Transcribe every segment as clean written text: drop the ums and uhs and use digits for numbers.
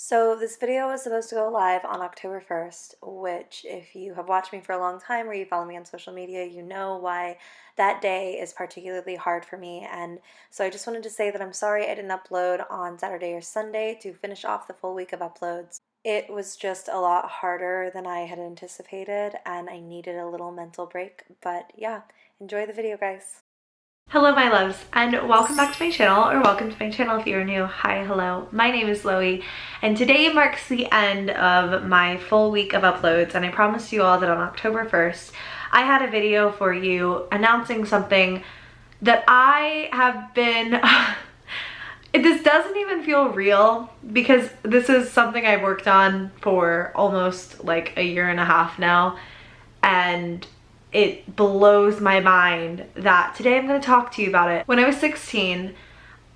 So this video was supposed to go live on October 1st, which if you have watched me for a long time or you follow me on social media, you know why that day is particularly hard for me. And so I just wanted to say that I'm sorry I didn't upload on Saturday or Sunday to finish off the full week of uploads. It was just a lot harder than I had anticipated and I needed a little mental break. But yeah, enjoy the video, guys. Hello my loves, and welcome back to my channel, or welcome to my channel if you're new. Hi, hello, my name is Loey, and today marks the end of my full week of uploads, and I promised you all that on October 1st, I had a video for you announcing something that I have been... This doesn't even feel real, because this is something I've worked on for almost like a year and a half now, and it blows my mind that today I'm going to talk to you about it. When I was 16,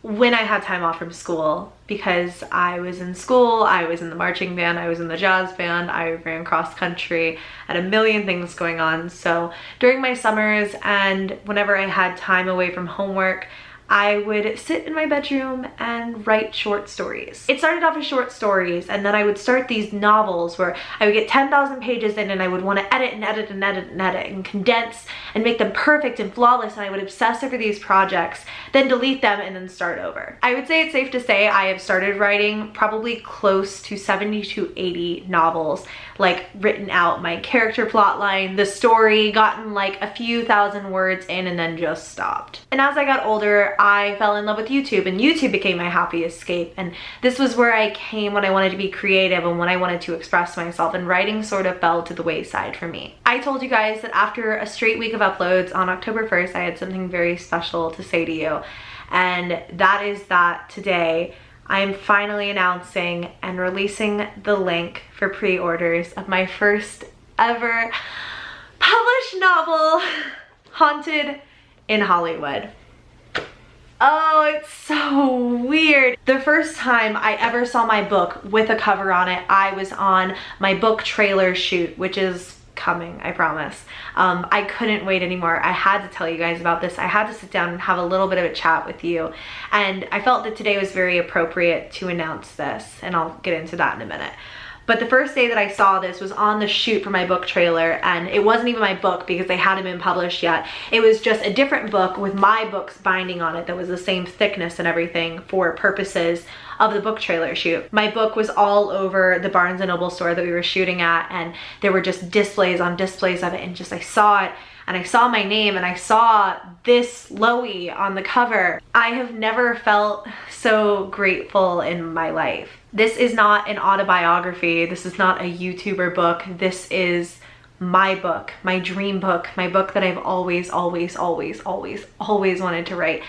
when I had time off from school, because I was in school, I was in the marching band, I was in the jazz band, I ran cross country, I had a million things going on. So during my summers and whenever I had time away from homework, I would sit in my bedroom and write short stories. It started off as short stories, and then I would start these novels where I would get 10,000 pages in and I would want to edit and edit and edit and edit and condense and make them perfect and flawless, and I would obsess over these projects, then delete them and then start over. I would say it's safe to say I have started writing probably close to 70 to 80 novels, like written out my character plot line, the story, gotten like a few thousand words in and then just stopped. And as I got older, I fell in love with YouTube, and YouTube became my happy escape, and this was where I came when I wanted to be creative and when I wanted to express myself, and writing sort of fell to the wayside for me. I told you guys that after a straight week of uploads on October 1st, I had something very special to say to you, and that is that today I am finally announcing and releasing the link for pre-orders of my first ever published novel, Haunted in Hollywood. Oh, it's so weird. The first time I ever saw my book with a cover on it, I was on my book trailer shoot, which is coming, I promise. I couldn't wait anymore. I had to tell you guys about this. I had to sit down and have a little bit of a chat with you, and I felt that today was very appropriate to announce this, and I'll get into that in a minute. But the first day that I saw this was on the shoot for my book trailer, and it wasn't even my book because they hadn't been published yet. It was just a different book with my book's binding on it that was the same thickness and everything for purposes of the book trailer shoot. My book was all over the Barnes & Noble store that we were shooting at, and there were just displays on displays of it, and just I saw it, and I saw my name, and I saw this Loey on the cover. I have never felt so grateful in my life. This is not an autobiography. This is not a YouTuber book. This is my book, my dream book, my book that I've always wanted to write.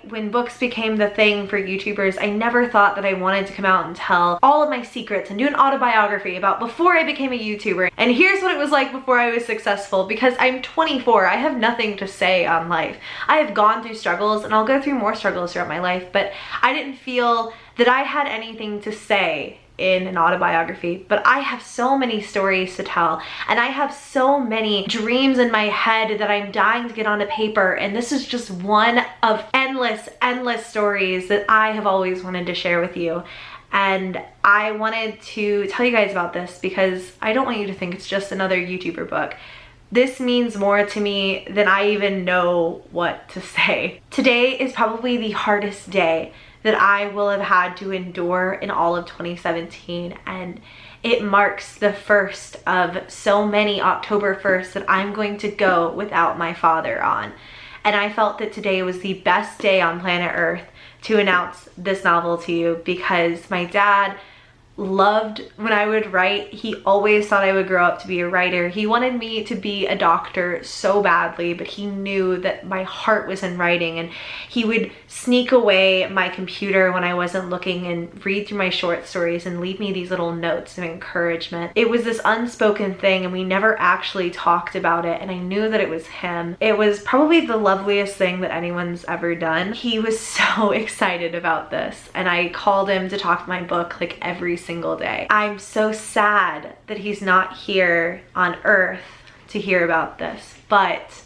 When books became the thing for YouTubers, I never thought that I wanted to come out and tell all of my secrets and do an autobiography about before I became a YouTuber. And here's what it was like before I was successful, because I'm 24. I have nothing to say on life. I have gone through struggles, and I'll go through more struggles throughout my life, but I didn't feel that I had anything to say in an autobiography. But I have so many stories to tell, and I have so many dreams in my head that I'm dying to get onto paper, and this is just one of endless stories that I have always wanted to share with you. And I wanted to tell you guys about this because I don't want you to think it's just another YouTuber book. This means more to me than I even know what to say. Today is probably the hardest day that I will have had to endure in all of 2017, and it marks the first of so many October 1st that I'm going to go without my father on. And I felt that today was the best day on planet Earth to announce this novel to you, because my dad loved when I would write. He always thought I would grow up to be a writer. He wanted me to be a doctor so badly, but he knew that my heart was in writing, and he would sneak away my computer when I wasn't looking and read through my short stories and leave me these little notes of encouragement. It was this unspoken thing, and we never actually talked about it, and I knew that it was him. It was probably the loveliest thing that anyone's ever done. He was so excited about this, and I called him to talk about my book like every single day. I'm so sad that he's not here on Earth to hear about this, but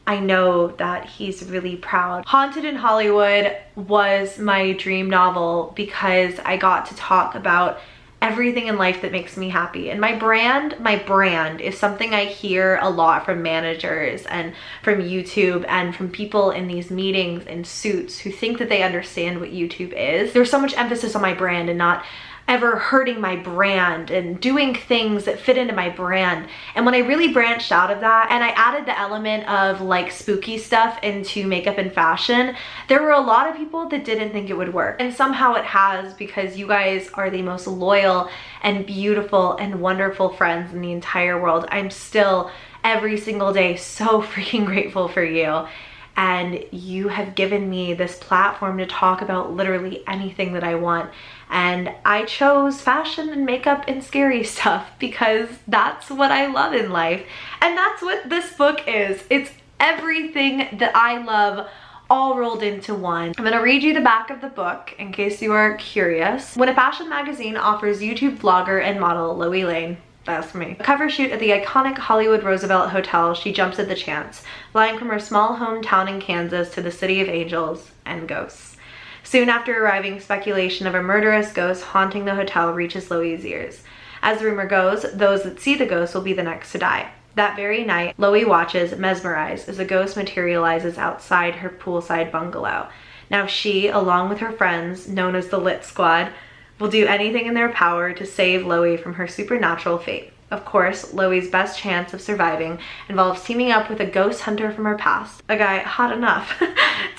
I know that he's really proud. Haunted in Hollywood was my dream novel because I got to talk about everything in life that makes me happy. And my brand is something I hear a lot from managers and from YouTube and from people in these meetings in suits who think that they understand what YouTube is. There's so much emphasis on my brand and not ever hurting my brand and doing things that fit into my brand. And when I really branched out of that and I added the element of like spooky stuff into makeup and fashion, there were a lot of people that didn't think it would work. And somehow it has, because you guys are the most loyal and beautiful and wonderful friends in the entire world. I'm still every single day so freaking grateful for you. And you have given me this platform to talk about literally anything that I want. And I chose fashion and makeup and scary stuff because that's what I love in life. And that's what this book is. It's everything that I love all rolled into one. I'm gonna read you the back of the book in case you are curious. When a fashion magazine offers YouTube vlogger and model LoeyLane, that's me, a cover shoot at the iconic Hollywood Roosevelt Hotel, she jumps at the chance, flying from her small hometown in Kansas to the city of angels and ghosts. Soon after arriving, speculation of a murderous ghost haunting the hotel reaches Loey's ears. As the rumor goes, those that see the ghost will be the next to die. That very night, Loey watches, mesmerized, as a ghost materializes outside her poolside bungalow. Now she, along with her friends, known as the Lit Squad, will do anything in their power to save Loey from her supernatural fate. Of course, Loey's best chance of surviving involves teaming up with a ghost hunter from her past, a guy hot enough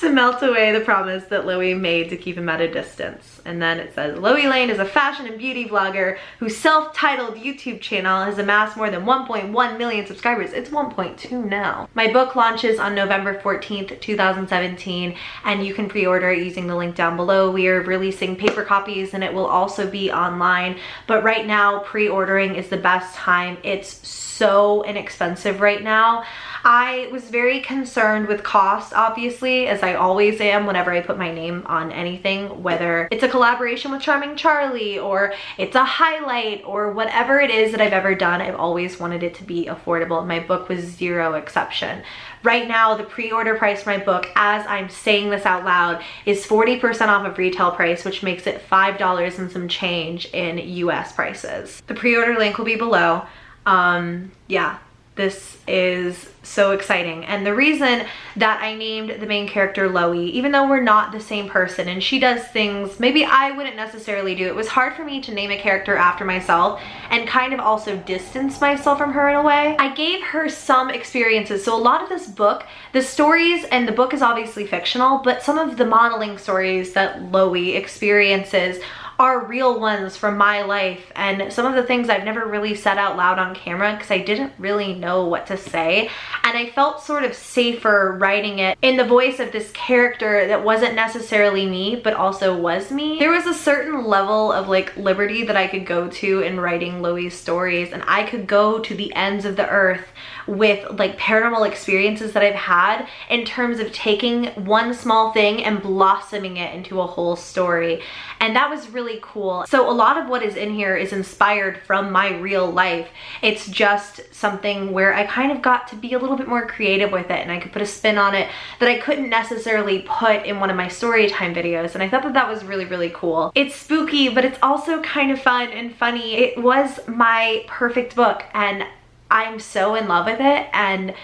to melt away the promise that Loey made to keep him at a distance. And then it says, LoeyLane is a fashion and beauty vlogger whose self-titled YouTube channel has amassed more than 1.1 million subscribers. It's 1.2 now. My book launches on November 14th, 2017, and you can pre-order it using the link down below. We are releasing paper copies and it will also be online, but right now pre-ordering is the best time. It's so inexpensive right now. I was very concerned with cost, obviously, as I always am whenever I put my name on anything, whether it's a collaboration with Charming Charlie or it's a highlight or whatever it is that I've ever done. I've always wanted it to be affordable. My book was zero exception. Right now, the pre-order price for my book, as I'm saying this out loud, is 40% off of retail price, which makes it $5 and some change in US prices. The pre-order link will be below. Yeah, this is so exciting. And the reason that I named the main character Loey, even though we're not the same person and she does things maybe I wouldn't necessarily do, it was hard for me to name a character after myself and kind of also distance myself from her in a way. I gave her some experiences. So a lot of this book, the stories, and the book is obviously fictional, but some of the modeling stories that Loey experiences are real ones from my life, and some of the things I've never really said out loud on camera because I didn't really know what to say, and I felt sort of safer writing it in the voice of this character that wasn't necessarily me but also was me. There was a certain level of like liberty that I could go to in writing Loey's stories, and I could go to the ends of the earth with like paranormal experiences that I've had in terms of taking one small thing and blossoming it into a whole story. And that was really cool. So a lot of what is in here is inspired from my real life. It's just something where I kind of got to be a little bit more creative with it, and I could put a spin on it that I couldn't necessarily put in one of my Storytime videos. And I thought that that was really, really cool. It's spooky, but it's also kind of fun and funny. It was my perfect book, and I'm so in love with it, and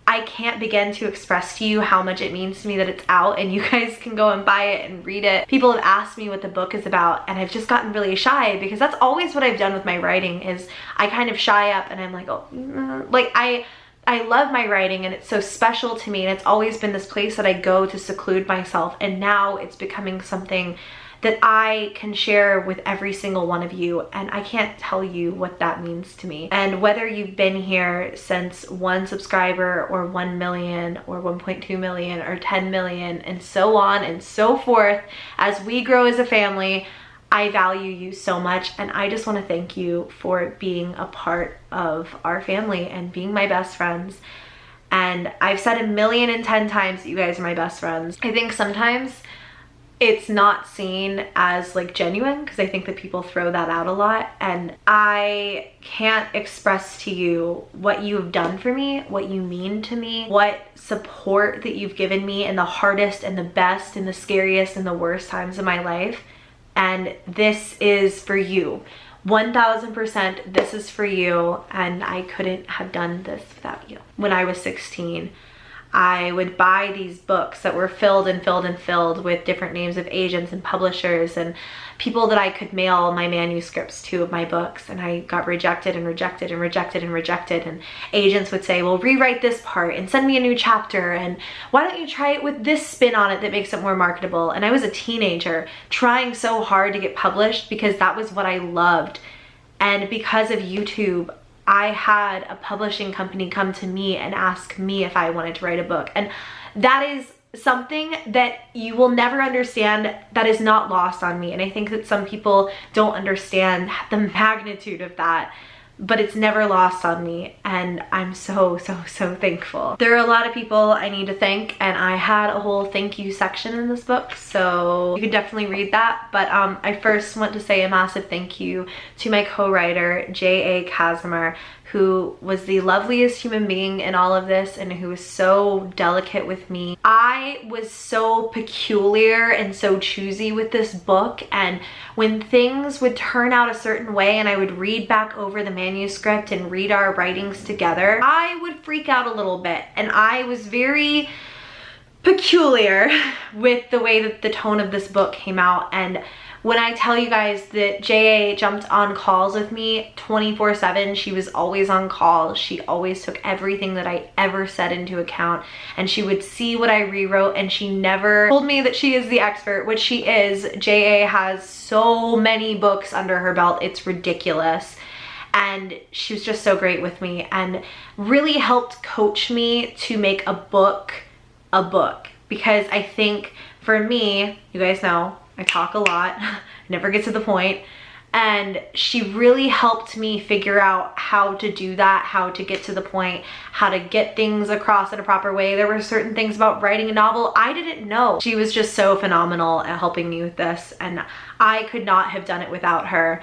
I can't begin to express to you how much it means to me that it's out and you guys can go and buy it and read it. People have asked me what the book is about, and I've just gotten really shy because that's always what I've done with my writing, is I kind of shy up and I'm like, oh, like I love my writing and it's so special to me, and it's always been this place that I go to seclude myself, and now it's becoming something that I can share with every single one of you, and I can't tell you what that means to me. And whether you've been here since 1 subscriber or 1 million or 1.2 million or 10 million and so on and so forth, as we grow as a family, I value you so much, and I just want to thank you for being a part of our family and being my best friends. And I've said 1,010,000 times that you guys are my best friends. I think sometimes it's not seen as like genuine, because I think that people throw that out a lot, and I can't express to you what you've done for me, what you mean to me, what support that you've given me in the hardest and the best and the scariest and the worst times of my life. And this is for you. 1000% this is for you, and I couldn't have done this without you. When I was 16, I would buy these books that were filled and filled and filled with different names of agents and publishers and people that I could mail my manuscripts to of my books, and I got rejected and rejected and rejected and rejected, and agents would say, well, rewrite this part and send me a new chapter, and why don't you try it with this spin on it that makes it more marketable. And I was a teenager trying so hard to get published because that was what I loved. And because of YouTube, I had a publishing company come to me and ask me if I wanted to write a book. And that is something that you will never understand, that is not lost on me. And I think that some people don't understand the magnitude of that, but it's never lost on me, and I'm so thankful. There are a lot of people I need to thank, and I had a whole thank you section in this book, so you can definitely read that. But I first want to say a massive thank you to my co-writer, J.A. Casimir, who was the loveliest human being in all of this and who was so delicate with me. I was so peculiar and so choosy with this book, and when things would turn out a certain way and I would read back over the manuscript and read our writings together, I would freak out a little bit, and I was very peculiar with the way that the tone of this book came out. And when I tell you guys that J.A. jumped on calls with me 24/7, she was always on call. She always took everything that I ever said into account, and she would see what I rewrote, and she never told me that she is the expert, which she is. J.A. has so many books under her belt, it's ridiculous. And she was just so great with me and really helped coach me to make a book, because I think for me, you guys know, I talk a lot, never get to the point, and she really helped me figure out how to do that, how to get to the point, how to get things across in a proper way. There were certain things about writing a novel I didn't know. She was just so phenomenal at helping me with this, and I could not have done it without her,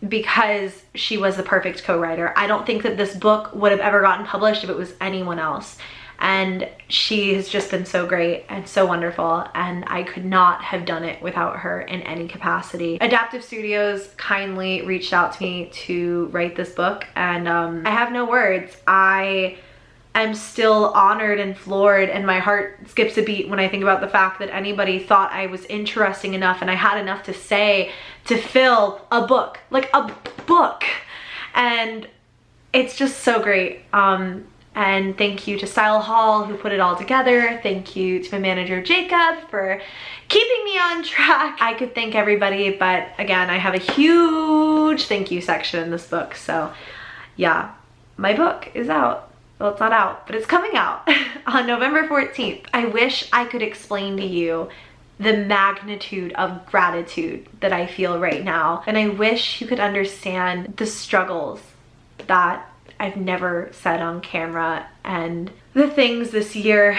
because she was the perfect co-writer. I don't think that this book would have ever gotten published if it was anyone else. And she has just been so great and so wonderful, and I could not have done it without her in any capacity. Adaptive Studios kindly reached out to me to write this book, and I have no words. I am still honored and floored, and my heart skips a beat when I think about the fact that anybody thought I was interesting enough and I had enough to say to fill a book, like a book. And it's just so great. And thank you to Style Hall, who put it all together. Thank you to my manager, Jacob, for keeping me on track. I could thank everybody, but again, I have a huge thank you section in this book. So yeah, my book is out. Well, it's not out, but it's coming out on November 14th. I wish I could explain to you the magnitude of gratitude that I feel right now. And I wish you could understand the struggles that I've never said on camera, and the things this year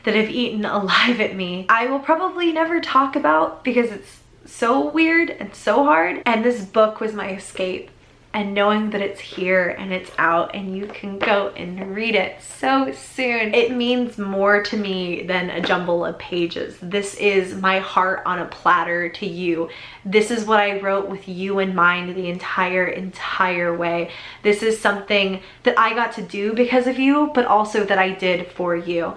that have eaten alive at me, I will probably never talk about because it's so weird and so hard. And this book was my escape, and knowing that it's here and it's out and you can go and read it so soon, it means more to me than a jumble of pages. This is my heart on a platter to you. This is what I wrote with you in mind the entire way. This is something that I got to do because of you, but also that I did for you.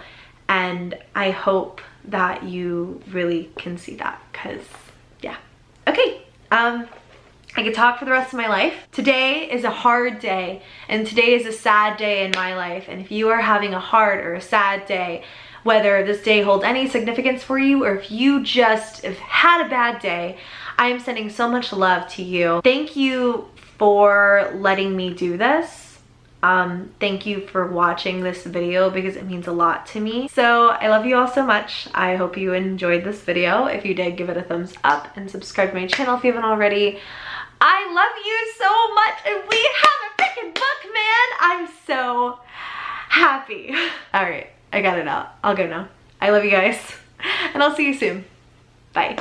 And I hope that you really can see that, because yeah. Okay, I could talk for the rest of my life. Today is a hard day, and today is a sad day in my life. And if you are having a hard or a sad day, whether this day holds any significance for you or if you just have had a bad day, I am sending so much love to you. Thank you for letting me do this. Thank you for watching this video because it means a lot to me. So I love you all so much. I hope you enjoyed this video. If you did, give it a thumbs up and subscribe to my channel if you haven't already. I love you so much, and we have a freaking book, man! I'm so happy. All right, I got it out. I'll go now. I love you guys, and I'll see you soon. Bye.